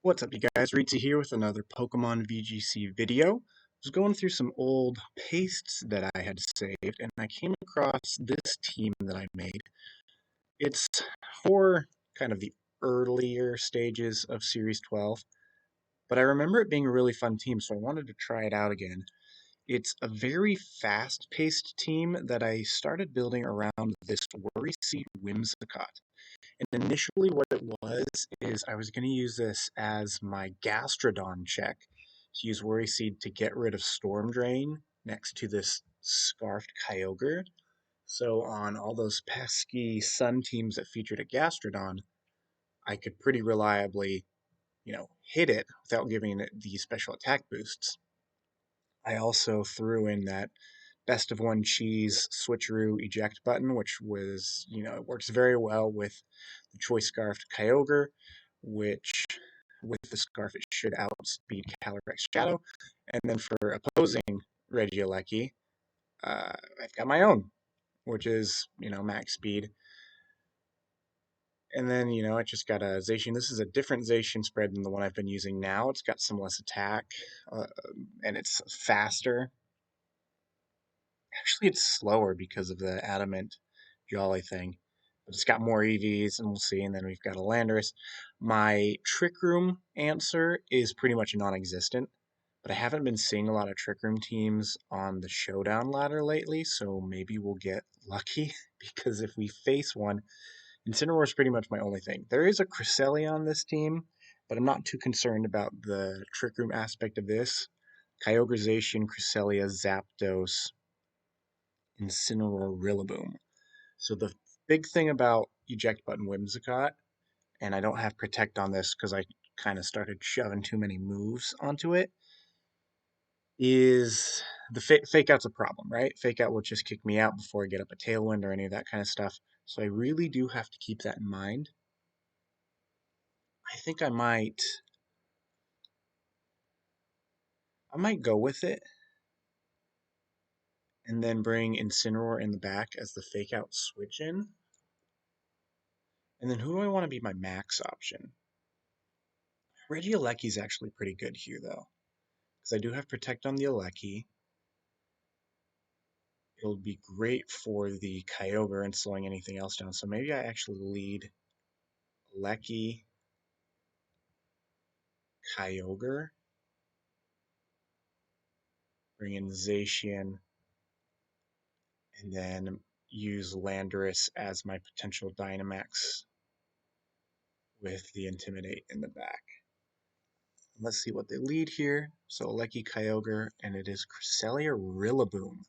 What's up, you guys? Ritzy here with another Pokemon VGC video. I was going through some old pastes that I had saved, and I came across this team that I made. It's for kind of the earlier stages of Series 12, but I remember it being a really fun team, so I wanted to try it out again. It's a very fast-paced team that I started building around this Worry Seed Whimsicott. And initially what it was is I was going to use this as my Gastrodon check to use Worry Seed to get rid of Storm Drain next to this Scarfed Kyogre. So on all those pesky Sun teams that featured a Gastrodon, I could pretty reliably, hit it without giving it the special attack boosts. I also threw in that best of one cheese switcheroo eject button, which was, it works very well with the Choice Scarfed Kyogre, which with the Scarf it should outspeed Calyrex Shadow. And then for opposing Regieleki, I've got my own, which is, max speed. And then, I just got a Zacian. This is a different Zacian spread than the one I've been using now. It's got some less attack, and it's faster. Actually, it's slower because of the adamant jolly thing. But it's got more EVs, and we'll see. And then we've got a Landorus. My Trick Room answer is pretty much non-existent, but I haven't been seeing a lot of Trick Room teams on the Showdown ladder lately, so maybe we'll get lucky, because if we face one, Incineroar is pretty much my only thing. There is a Cresselia on this team, but I'm not too concerned about the Trick Room aspect of this. Kyogreization, Cresselia, Zapdos, Incineroar, Rillaboom. So the big thing about eject button Whimsicott, and I don't have protect on this because I kind of started shoving too many moves onto it, is the fake out's a problem, right? Fake out will just kick me out before I get up a tailwind or any of that kind of stuff. So I really do have to keep that in mind. I think I might go with it and then bring Incineroar in the back as the fake out switch in. And then who do I want to be my max option? Regieleki's actually pretty good here though, because I do have protect on the Alecki. It'll be great for the Kyogre and slowing anything else down. So maybe I actually lead Alecki, Kyogre, bring in Zacian, and then use Landorus as my potential Dynamax with the Intimidate in the back. Let's see what they lead here. So Alecki, Kyogre, and it is Cresselia, Rillaboom.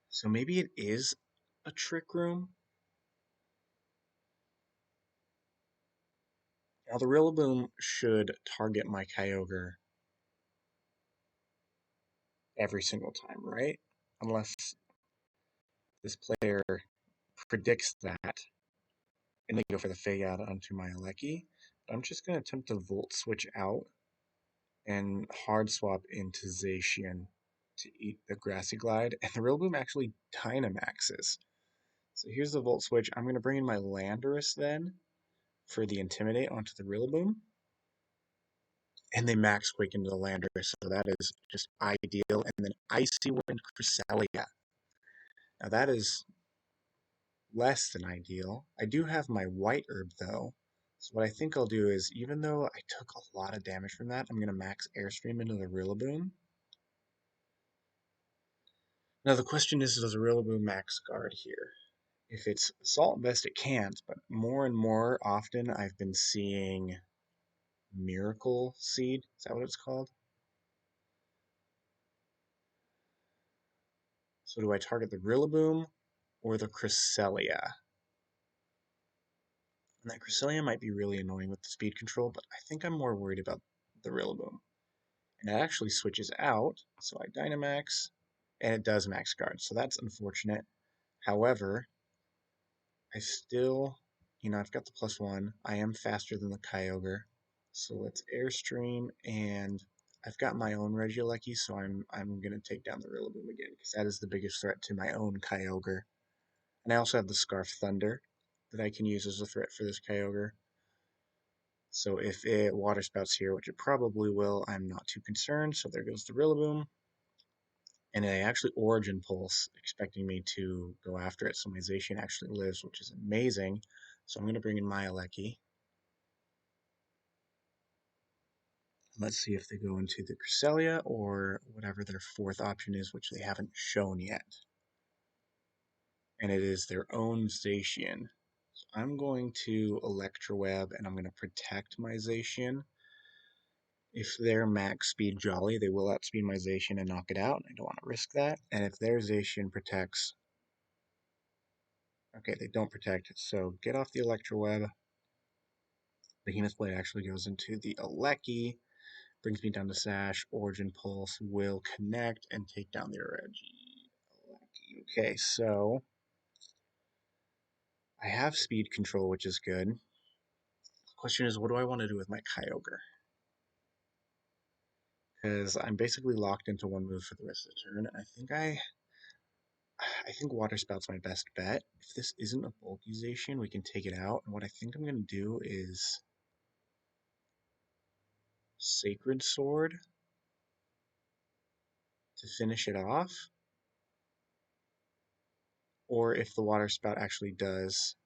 So maybe it is a Trick Room. Now the Rillaboom should target my Kyogre every single time, right? Unless this player predicts that and they go for the fake out onto my Alecki. I'm just going to attempt to Volt Switch out and hard swap into Zacian to eat the Grassy Glide, and the Rillaboom actually Dynamaxes. So here's the Volt Switch. I'm going to bring in my Landorus then for the Intimidate onto the Rillaboom. And they Max Quake into the Landorus, so that is just ideal. And then Icy Wind Cresselia. Now that is less than ideal. I do have my White Herb though. So what I think I'll do is, even though I took a lot of damage from that, I'm going to max Airstream into the Rillaboom. Now the question is, does a Rillaboom max guard here? If it's Assault Vest, it can't, but more and more often I've been seeing Miracle Seed. Is that what it's called? So do I target the Rillaboom or the Cresselia? And that Cresselia might be really annoying with the speed control, but I think I'm more worried about the Rillaboom. And it actually switches out, so I Dynamax, and it does max guard, so that's unfortunate. However, I still, I've got the +1. I am faster than the Kyogre, so let's Airstream, and I've got my own Regieleki, so I'm going to take down the Rillaboom again, because that is the biggest threat to my own Kyogre. And I also have the Scarf Thunder. that I can use as a threat for this Kyogre. So if it water spouts here, which it probably will, I'm not too concerned. So there goes the Rillaboom. And I actually Origin Pulse, expecting me to go after it. So my Zacian actually lives, which is amazing. So I'm going to bring in my Alecki. Let's see if they go into the Cresselia or whatever their fourth option is, which they haven't shown yet. And it is their own Zacian. So I'm going to Electroweb and I'm going to protect my Zacian. If they're max speed Jolly, they will outspeed my Zacian and knock it out. I don't want to risk that. And if their Zacian protects... Okay, they don't protect it, so get off the Electroweb. Behemoth Blade actually goes into the Alecki. Brings me down to Sash. Origin Pulse will connect and take down the Reggie. Okay, so I have speed control, which is good. The question is, what do I want to do with my Kyogre? Because I'm basically locked into one move for the rest of the turn. I think Water Spout's my best bet. If this isn't a Bulkization, we can take it out. And what I think I'm going to do is Sacred Sword to finish it off. Or if the Water Spout actually does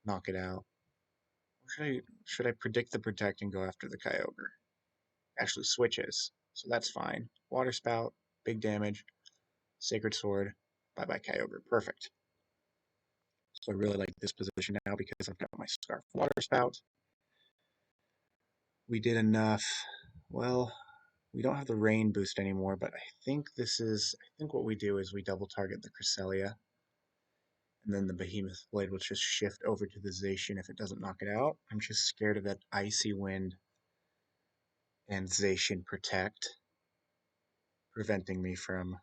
knock it out. Should I predict the Protect and go after the Kyogre? Actually switches, so that's fine. Water Spout, big damage. Sacred Sword, bye-bye Kyogre. Perfect. So I really like this position now because I've got my Scarf Water Spout. We did enough. Well, we don't have the rain boost anymore, but I think what we do is we double target the Cresselia, and then the Behemoth Blade will just shift over to the Zacian if it doesn't knock it out. I'm just scared of that Icy Wind and Zacian Protect, preventing me from...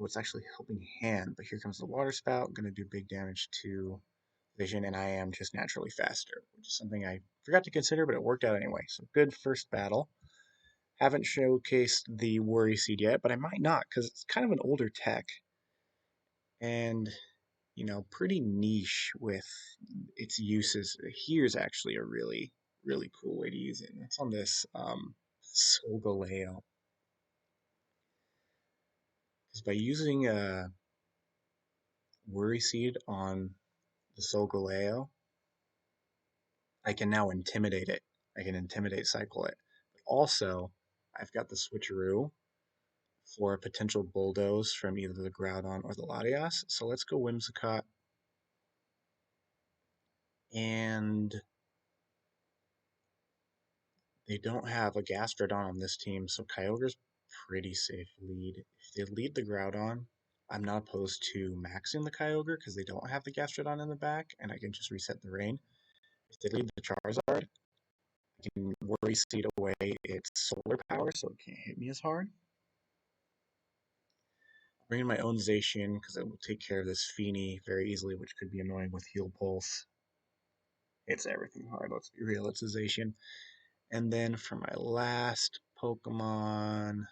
Oh, it's actually helping hand, but here comes the Water Spout, going to do big damage to Vision, and I am just naturally faster, which is something I forgot to consider, but it worked out anyway. So good first battle. Haven't showcased the Worry Seed yet, but I might not, because it's kind of an older tech, and, you know, pretty niche with its uses. Here's actually a really, really cool way to use it, and it's on this Solgaleo. Because by using a Worry Seed on the Solgaleo, I can now intimidate it. I can intimidate cycle it. But also, I've got the switcheroo for a potential bulldoze from either the Groudon or the Latias. So let's go Whimsicott. And they don't have a Gastrodon on this team, so Kyogre's pretty safe lead. If they lead the Groudon, I'm not opposed to maxing the Kyogre because they don't have the Gastrodon in the back, and I can just reset the rain. If they lead the Charizard, I can Worry Seed away its solar power so it can't hit me as hard. I'll bring in my own Zacian because it will take care of this Feeny very easily, which could be annoying with Heal Pulse. It's everything hard, let's be real, it's a Zacian. And then for my last Pokemon,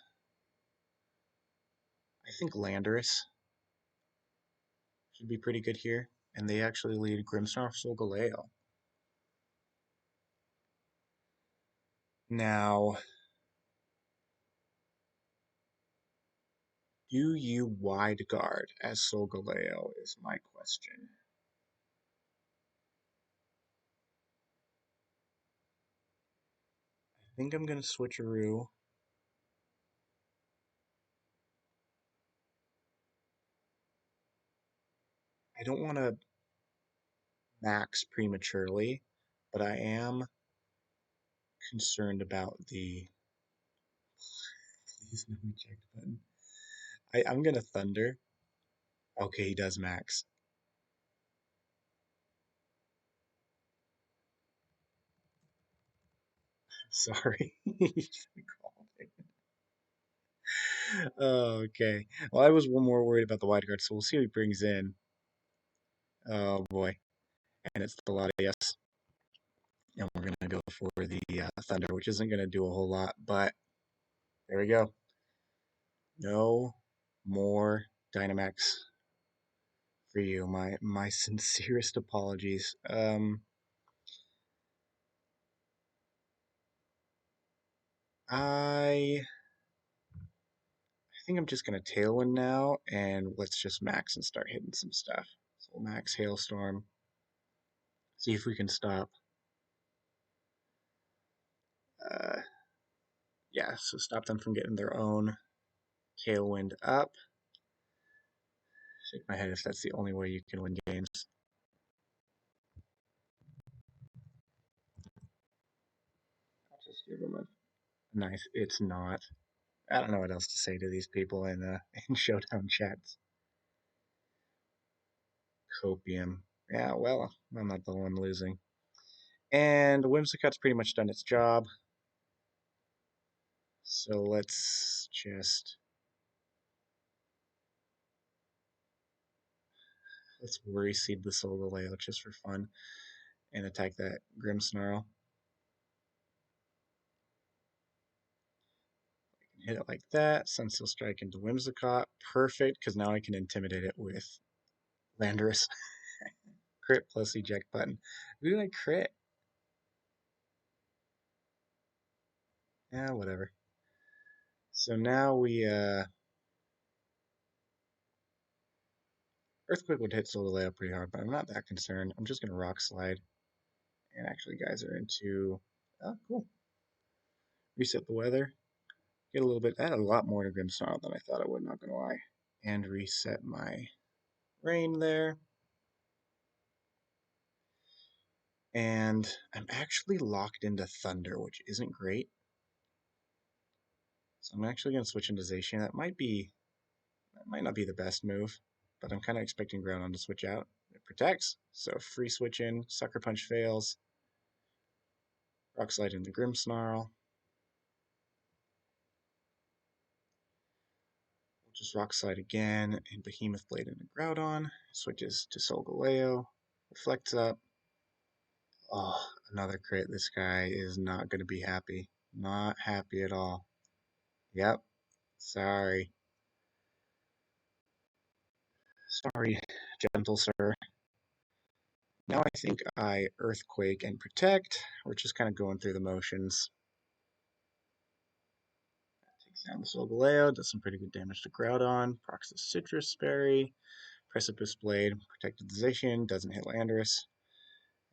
I think Landorus should be pretty good here. And they actually lead Grimmsnarf Solgaleo. Now, do you wide guard as Solgaleo is my question. I think I'm going to switcheroo. I don't want to max prematurely, but I am concerned about the... Please no eject button. I'm going to Thunder. Okay, he does max. Sorry. Oh, okay. Well, I was one more worried about the wide guard, so we'll see what he brings in. Oh boy. And it's the Latias. And we're going to go for the Thunder, which isn't going to do a whole lot, but there we go. No more Dynamax for you. My sincerest apologies. I think I'm just gonna Tailwind now, and let's just max and start hitting some stuff. So we'll max Hailstorm. See if we can stop. Uh, yeah, so stop them from getting their own Tailwind up. Shake my head if that's the only way you can win games. I'll just give them a nice. It's not. I don't know what else to say to these people in in Showdown chats. Copium. Yeah, well, I'm not the one losing. And Whimsicott's pretty much done its job. So let's Worry Seed the Solgaleo just for fun and attack that Grimmsnarl. Hit it like that. Sunsteel Strike into Whimsicott. Perfect, because now I can intimidate it with Landorus. Crit plus eject button. Who did I crit? Yeah, whatever. So now we Earthquake would hit Solgaleo pretty hard, but I'm not that concerned. I'm just gonna Rock Slide. And actually guys are into cool. Reset the weather. Get a little bit, I had a lot more to Grimmsnarl than I thought I would, not gonna lie. And reset my rain there. And I'm actually locked into Thunder, which isn't great. So I'm actually gonna switch into Zacian. That might not be the best move, but I'm kind of expecting Groudon to switch out. It protects, so free switch in, Sucker Punch fails. Rock Slide into Grimmsnarl. We'll just Rock Slide again, and Behemoth Blade into Groudon. Switches to Solgaleo. Reflects up. Oh, another crit. This guy is not going to be happy. Not happy at all. Yep. Sorry. Sorry, gentle sir. Now I think I Earthquake and Protect. We're just kind of going through the motions. Takes down the Solgaleo, does some pretty good damage to Groudon. Procs the Citrus Berry. Precipice Blade, protected the Zacian, doesn't hit Landorus.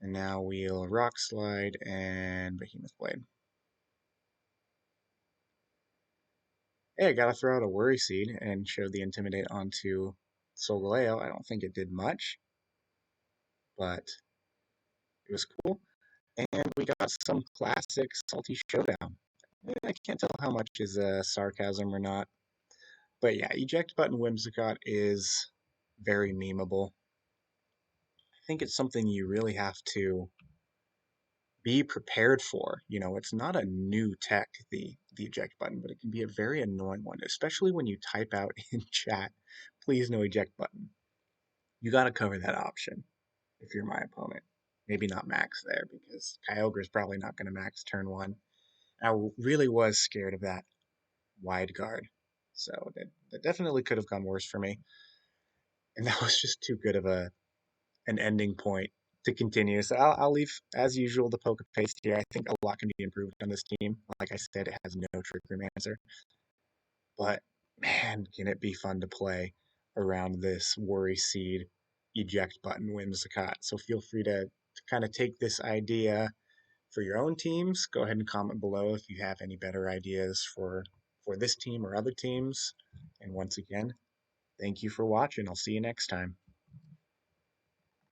And now we'll Rock Slide and Behemoth Blade. Hey, I gotta throw out a Worry Seed and show the Intimidate onto Solgaleo. I don't think it did much, but it was cool. And we got some classic Salty Showdown. I can't tell how much is sarcasm or not. But yeah, Eject Button Whimsicott is very memeable. I think it's something you really have to be prepared for. You know, it's not a new tech, the eject button, but it can be a very annoying one, especially when you type out in chat, please no eject button. You got to cover that option if you're my opponent. Maybe not max there because Kyogre is probably not going to max turn one. I really was scared of that wide guard. So that definitely could have gone worse for me. And that was just too good of an ending point to continue. So I'll leave, as usual, the poker paste here. I think a lot can be improved on this team. Like I said, it has no Trick Room answer. But man, can it be fun to play around this Worry Seed eject button Whimsicott. So feel free to kind of take this idea for your own teams. Go ahead and comment below if you have any better ideas for this team or other teams. And once again, thank you for watching. I'll see you next time.